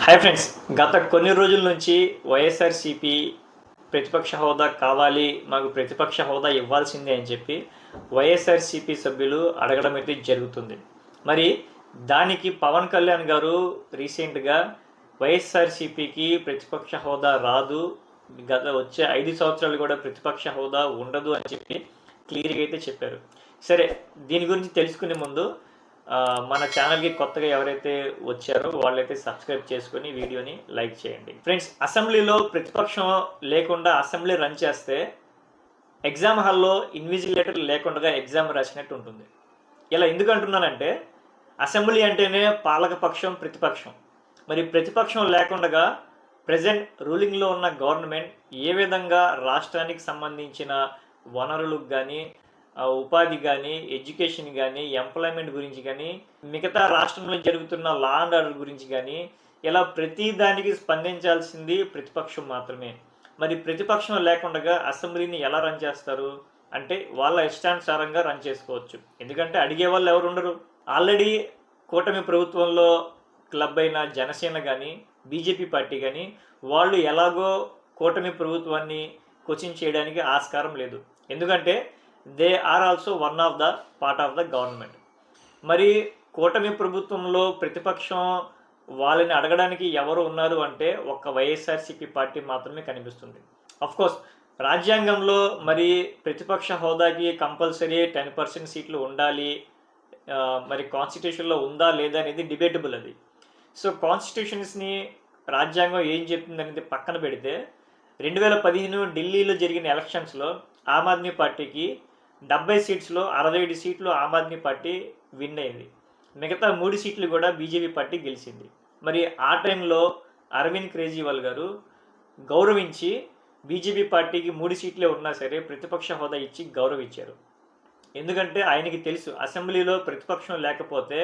Hi friends, గత కొన్ని రోజుల నుంచి వైఎస్ఆర్సీపీ ప్రతిపక్ష హోదా కావాలి, మాకు ప్రతిపక్ష హోదా ఇవ్వాల్సిందే అని చెప్పి వైఎస్ఆర్సీపీ సభ్యులు అడగడం అయితే జరుగుతుంది. మరి దానికి పవన్ కళ్యాణ్ గారు రీసెంట్గా వైఎస్ఆర్సీపీకి ప్రతిపక్ష హోదా రాదు, వచ్చే 5 సంవత్సరాలు కూడా ప్రతిపక్ష హోదా ఉండదు అని చెప్పి క్లియర్గా అయితే చెప్పారు. సరే, దీని గురించి తెలుసుకునే ముందు మన ఛానల్కి కొత్తగా ఎవరైతే వచ్చారో వాళ్ళైతే సబ్స్క్రైబ్ చేసుకొని వీడియోని లైక్ చేయండి. ఫ్రెండ్స్, అసెంబ్లీలో ప్రతిపక్షం లేకుండా అసెంబ్లీ రన్ చేస్తే ఎగ్జామ్ హాల్లో ఇన్విజిలేటర్ లేకుండా ఎగ్జామ్ రాసినట్టు ఉంటుంది. ఇలా ఎందుకు అంటున్నానంటే, అసెంబ్లీ అంటేనే పాలకపక్షం, ప్రతిపక్షం. మరి ప్రతిపక్షం లేకుండా ప్రజెంట్ రూలింగ్లో ఉన్న గవర్నమెంట్ ఏ విధంగా రాష్ట్రానికి సంబంధించిన వనరులకు కానీ, ఉపాధి కానీ, ఎడ్యుకేషన్ కానీ, ఎంప్లాయ్మెంట్ గురించి కానీ, మిగతా రాష్ట్రంలో జరుగుతున్న లా అండ్ ఆర్డర్ గురించి కానీ, ఇలా ప్రతి దానికి స్పందించాల్సింది ప్రతిపక్షం మాత్రమే. మరి ప్రతిపక్షం లేకుండా అసెంబ్లీని ఎలా రన్ చేస్తారు అంటే, వాళ్ళ ఇష్టానుసారంగా రన్ చేసుకోవచ్చు. ఎందుకంటే అడిగే వాళ్ళు ఎవరు ఉండరు. ఆల్రెడీ కూటమి ప్రభుత్వంలో క్లబ్ అయిన జనసేన కానీ, బీజేపీ పార్టీ కానీ, వాళ్ళు ఎలాగో కూటమి ప్రభుత్వాన్ని క్వశ్చన్ చేయడానికి ఆస్కారం లేదు. ఎందుకంటే they are also one of the part of the government. మరి కూటమి ప్రభుత్వంలో ప్రతిపక్షం వాళ్ళని అడగడానికి ఎవరు ఉన్నారు అంటే ఒక్క వైఎస్ఆర్సీపీ పార్టీ మాత్రమే కనిపిస్తుంది. అఫ్కోర్స్ రాజ్యాంగంలో మరి ప్రతిపక్ష హోదాకి కంపల్సరీ 10% సీట్లు ఉండాలి, మరి కాన్స్టిట్యూషన్లో ఉందా లేదా అనేది డిబేటబుల్. అది సో కాన్స్టిట్యూషన్స్ని రాజ్యాంగం ఏం చెప్తుంది అనేది పక్కన పెడితే 2015 ఢిల్లీలో జరిగిన ఎలక్షన్స్లో ఆమ్ ఆద్మీ పార్టీకి 70 సీట్స్లో 67 సీట్లు ఆమ్ ఆద్మీ పార్టీ విన్ అయింది. మిగతా 3 సీట్లు కూడా బీజేపీ పార్టీ గెలిచింది. మరి ఆ టైంలో అరవింద్ కేజ్రీవాల్ గారు గౌరవించి బీజేపీ పార్టీకి 3 సీట్లే ఉన్నా సరే ప్రతిపక్ష హోదా ఇచ్చి గౌరవించారు. ఎందుకంటే ఆయనకి తెలుసు అసెంబ్లీలో ప్రతిపక్షం లేకపోతే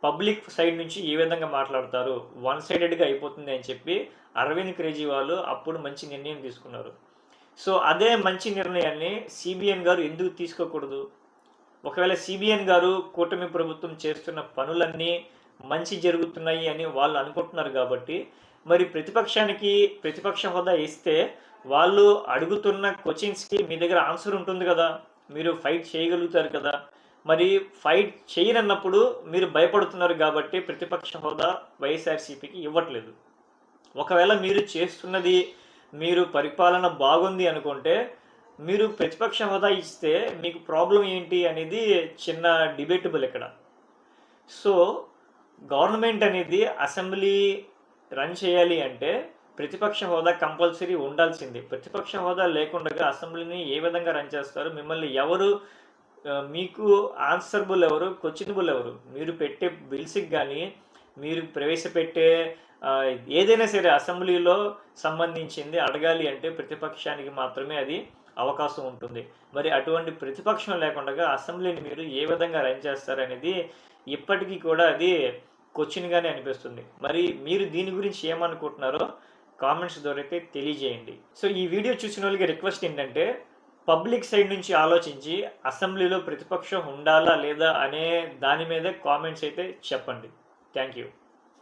పబ్లిక్ సైడ్ నుంచి ఏ విధంగా మాట్లాడతారు, వన్ సైడెడ్గా అయిపోతుంది అని చెప్పి అరవింద్ కేజ్రీవాల్ అప్పుడు మంచి నిర్ణయం తీసుకున్నారు. సో అదే మంచి నిర్ణయాన్ని సిబిఎన్ గారు ఎందుకు తీసుకోకూడదు? ఒకవేళ సిబిఎన్ గారు కూటమి ప్రభుత్వం చేస్తున్న పనులన్నీ మంచి జరుగుతున్నాయి అని వాళ్ళు అనుకుంటున్నారు కాబట్టి, మరి ప్రతిపక్షానికి ప్రతిపక్ష హోదా ఇస్తే వాళ్ళు అడుగుతున్న క్వశ్చన్స్కి మీ దగ్గర ఆన్సర్ ఉంటుంది కదా, మీరు ఫైట్ చేయగలుగుతారు కదా. మరి ఫైట్ చేయనన్నప్పుడు మీరు భయపడుతున్నారు కాబట్టి ప్రతిపక్ష హోదా వైఎస్ఆర్సీపీకి ఇవ్వట్లేదు. ఒకవేళ మీరు చేస్తున్నది, మీరు పరిపాలన బాగుంది అనుకుంటే మీరు ప్రతిపక్ష హోదా ఇస్తే మీకు ప్రాబ్లం ఏంటి అనేది చిన్న డిబేటబుల్ ఇక్కడ. సో గవర్నమెంట్ అనేది అసెంబ్లీ రన్ చేయాలి అంటే ప్రతిపక్ష హోదా కంపల్సరీ ఉండాల్సిందే. ప్రతిపక్ష హోదా లేకుండా అసెంబ్లీని ఏ విధంగా రన్ చేస్తారు? మిమ్మల్ని ఎవరు, మీకు ఆన్సరబుల్ ఎవరు, క్వశ్చనబుల్ ఎవరు? మీరు పెట్టే బిల్స్కి కానీ, మీరు ప్రవేశపెట్టే ఏదైనా సరే అసెంబ్లీలో సంబంధించింది అడగాలి అంటే ప్రతిపక్షానికి మాత్రమే అది అవకాశం ఉంటుంది. మరి అటువంటి ప్రతిపక్షం లేకుండా అసెంబ్లీని మీరు ఏ విధంగా రన్ చేస్తారనేది ఇప్పటికీ కూడా అది క్వశ్చన్గానే అనిపిస్తుంది. మరి మీరు దీని గురించి ఏమనుకుంటున్నారో కామెంట్స్ ద్వారా అయితే తెలియజేయండి. సో ఈ వీడియో చూసిన వాళ్ళకి రిక్వెస్ట్ ఏంటంటే, పబ్లిక్ సైడ్ నుంచి ఆలోచించి అసెంబ్లీలో ప్రతిపక్షం ఉండాలా లేదా అనే దాని మీద కామెంట్స్ అయితే చెప్పండి. Thank you.